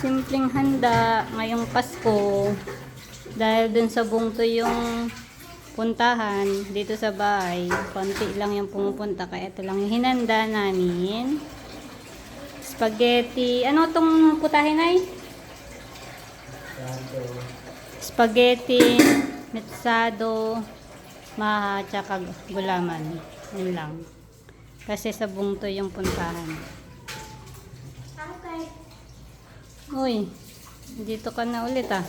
Simpleng handa ngayong Pasko. Dahil dun sa bungto yung puntahan dito sa bahay. Konti lang yung pumupunta. Kaya ito lang yung hinanda namin. Spaghetti. Ano tong putahin ay? Spaghetti, metsado, maha, tsaka gulaman. Yun lang. Kasi sa bungto yung puntahan. Okay. Uy, dito ka na ulit ah.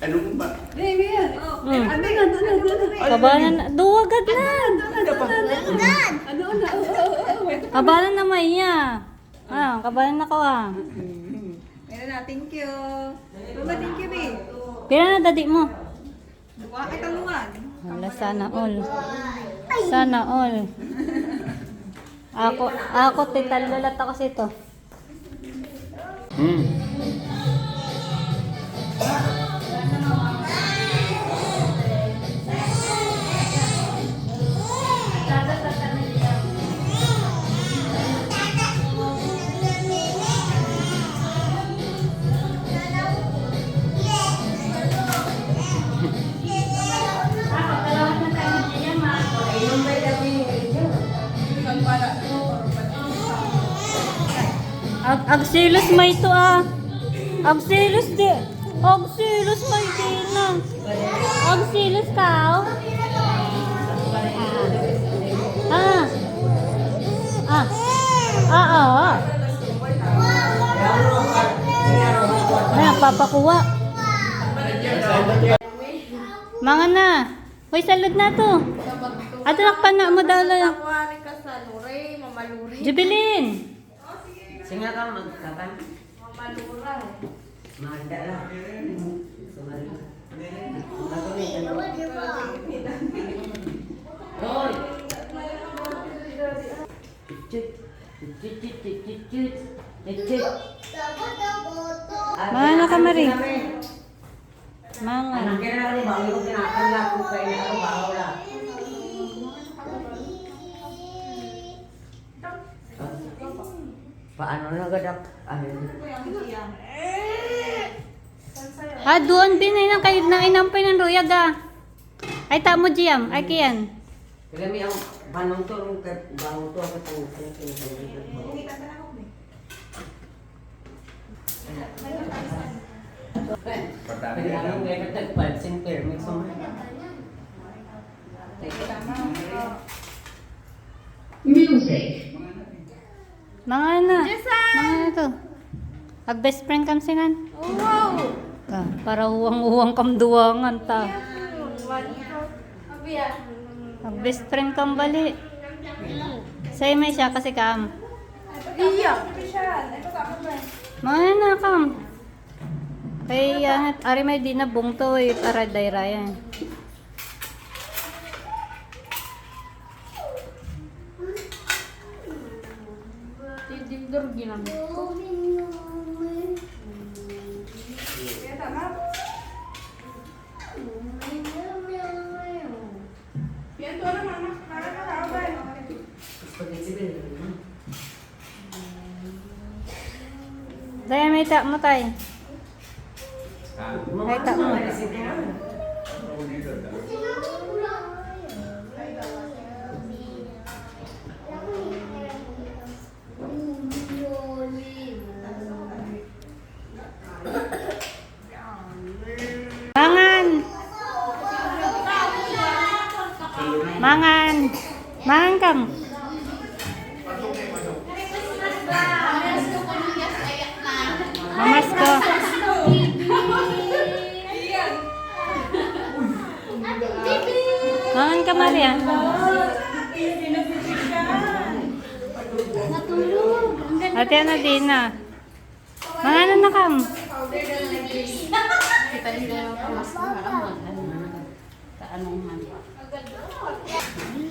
Ano ba? Kabalan na, duwagad na. Kabalan na may niya. Kabalan na ko ah. Meron na, thank you. Mama, thank you, babe. Pira na dadi mo. Buka kay talungan. Wala, sana all. Sana all. Ako titalulat ako sa ito. Agsilos may ito ah. Agsilos di. Agsilos may di na. Agsilos ka. Papakuha. Mga na. Hoy, salud na to. Adrak pa na mo daw lang. Jubilin. Singa ka magkapan? Mamalura. Magda lang. Hoy! Mga na kamari. Mga. Anak kira ni bang yung kinakan na ko kay na ako baula. Paano na gadak? Doon binay ng kayo na inampay ng ruyag ah. Ay ta mo Jiam, ay kiyan. Kaya mi ang banong to ang banong to ang katang Kailangan kayo katagpansin permit sa Music. Mga na. Mga na to. Ag best friend kam sinan. Wow! Para huwang kamduwangan ta. Ag best friend kam bali. Say may siya kasi kam. Iya. Mga na kam. Kaya ari may di na bungto para dayrayan. Tidur ginamit ko. Daya may ta mo tay. Ay ta mo. Mangan. Mangan. Mangan kam. Mamas ko. Mangan ka Maria. Natulog. Ate ano din na. Mga ano na kam?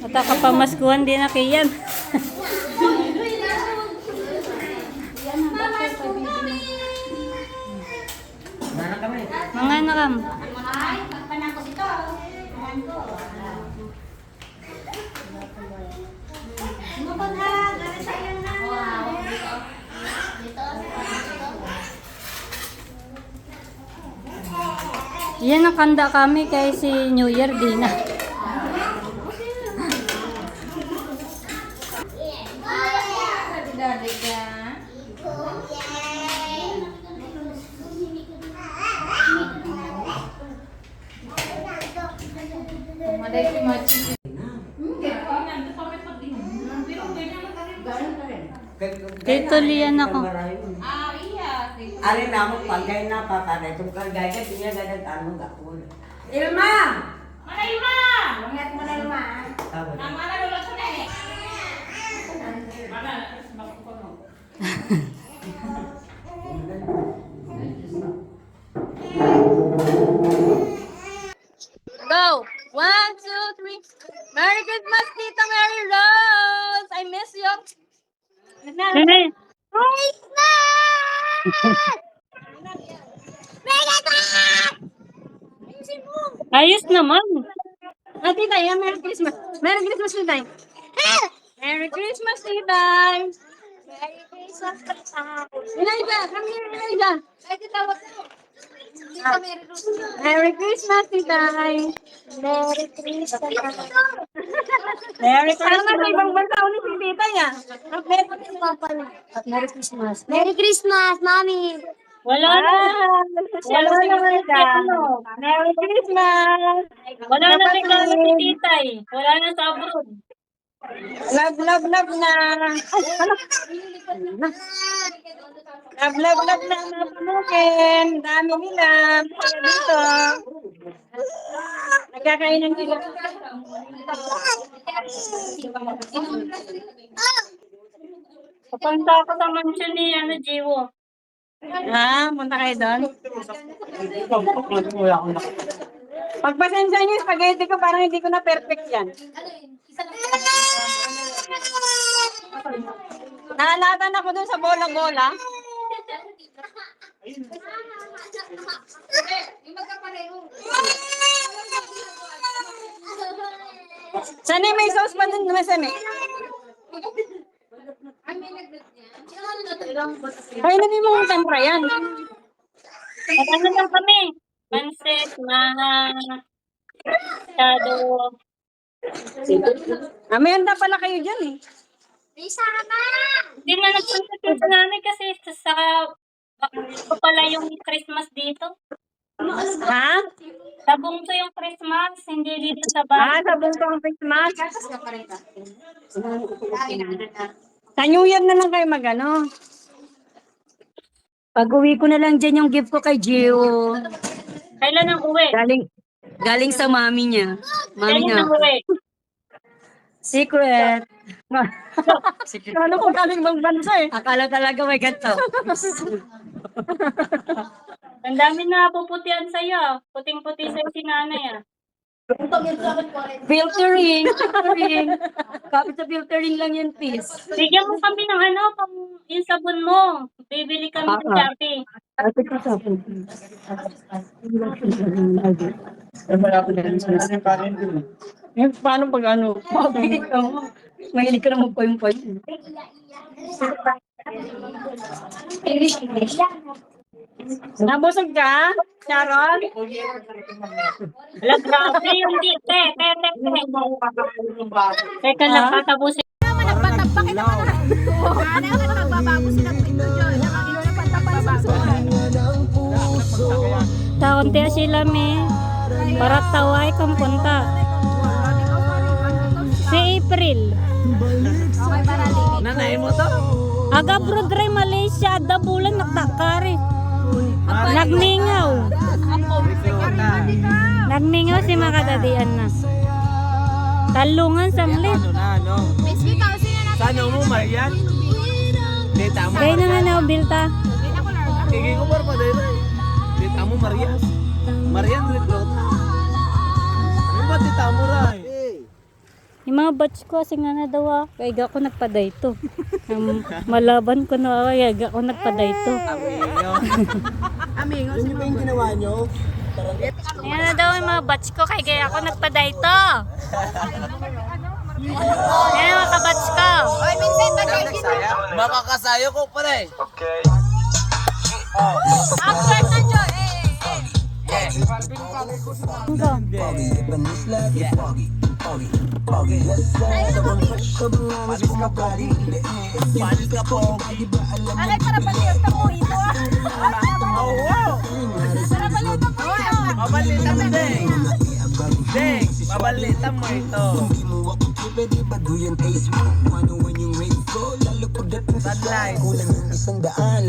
Ata ka pamaskuhan din na kiyan. Mana kami? Mga ano kam? Yan ang kanda kami kay si New Year din na. Dali ka. Maday si Machi. Tito Lian ako. Ah, iya. Ari naman pagay na papaday itong kagay ka tinya gadag ano gakul. Ilma! Mana Ilma? Mangat mo na Ilma. Tawag. Mana lulot ko na eh. Mana? Go! 1, 2, 3. Merry Christmas, Tita Mary Rose! I miss you. Hey. Ayos naman. Ate Tay, Merry Christmas. Merry Christmas, Tita. Merry Christmas, Tita. Merry Christmas, Tita. Elijah, come here, Elijah. Merry Christmas, Tita. Merry Christmas. Merry Christmas. Parang ibang bansa ulit si Tita ya. Merry Christmas. Merry Christmas, Mami! Wala na. Wala na regalo. Merry Christmas. Wala na regalo si Tita eh. Wala na sa abroad. Love na. Love na mga pamukin. Dami nila. Kaya dito. Nagkakainan nila. Papunta ako sa mansion ni Jiwo. Ha? Punta kayo doon? Pagpasensya niyo yung spaghetti ko, parang hindi ko na perfect yan. Naalatan ako doon sa bola-bola. Sana may sauce pa doon, masami. Kaya na din mong tempra yan. Ano lang kami? Pansit, masyado. May handa pala kayo dyan eh. Hindi na nagpansit yung sa nanay kasi sa pala yung Christmas dito. Ha? Sa bungso yung Christmas, hindi dito sa bahay. Sa bungso ang Christmas? Sa New Year na lang kayo magano. Pag-uwi ko na lang dyan yung gift ko kay Gio. Kailan ang uwi? Galing sa mami niya. Mami Kailan niya. ang uwi? Secret. Ano kung galing bang bansa eh? Akala talaga may ganito. Ang dami na puputian sa'yo. Puting-puti sa'yo si nanay ah. Filtering. Kapit sa filtering lang yan, please. Bigyan mo kami ng ano, pang yung sabon mo. Bibili kami ng Shopee. Paano pag ano? Mahilig ka na mag-point-point. Nabusog ka, Sharon? Wala, grabe yung di. Teka lang, tatapusin. Taon tiya sila me. Para taway kang punta. Si April. Nanay mo to? Aga brodre Malaysia. Ada bulan naktakari. Nagningaw. Nagningaw si makadadian na. Talungan samlit. Ano? Saan mo, Marian? Dita mo. Bilta. Kiki ko para pa dahil. Tita mo, Maria. Marian, recruit. Ano ba tita mo, Ray? Yung mga batch ko, kasi nga na daw kaya ako nagpaday to. Malaban ko na kaya ako nagpaday to. Amigo. Yun ba yung ginawa nyo? Ayan na daw yung mga batch ko, kaya ako nagpaday to. Ayan mga kabatch ko. Oy, Vincent, Nagsaya? Makakasayo ko pala eh. after na Joy. Alay, para balita mo ito ah. Oh, wow! Para balita mo ito. Mabalita mo, Deng. Deng, mabalita mo ito. Sunlight.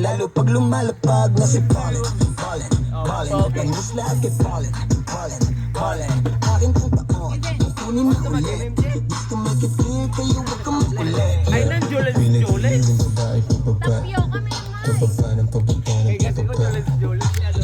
Lalo pag lumalapag na si Pollen, Pollen, Pollen, Langis lagi Pollen, Pollen, Pollen. Akin kong taon, kukunin mo ulit. Gusto make it clear kayo wag kang makulit. Ay, nang Jules. Tapio kami nga. Kaya kasi ko Jules. Kaya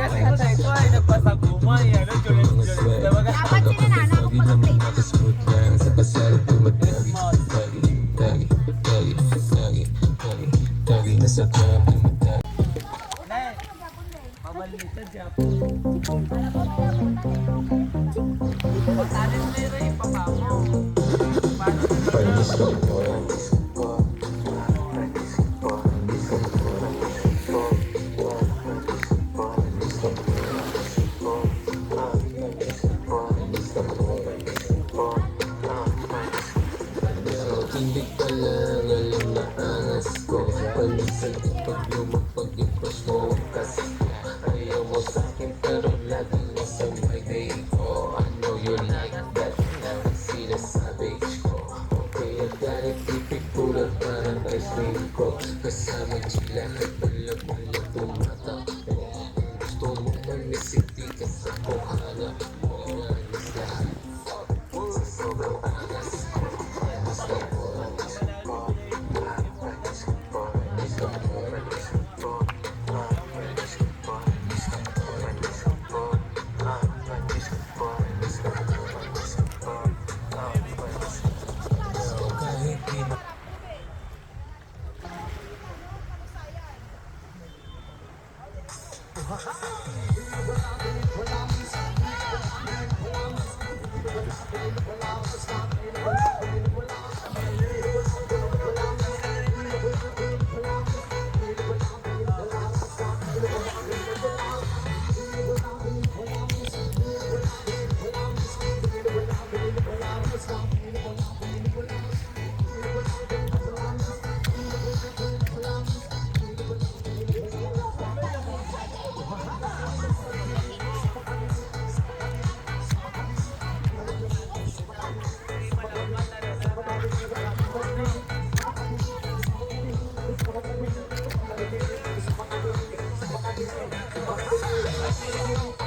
kasi ko sa ito ay nagpasagumay. Ano, Jules. Dapat sinanana ko pag-play. Mabalita siya po. Pagkanin mo yun rin, papa mo. Thank you.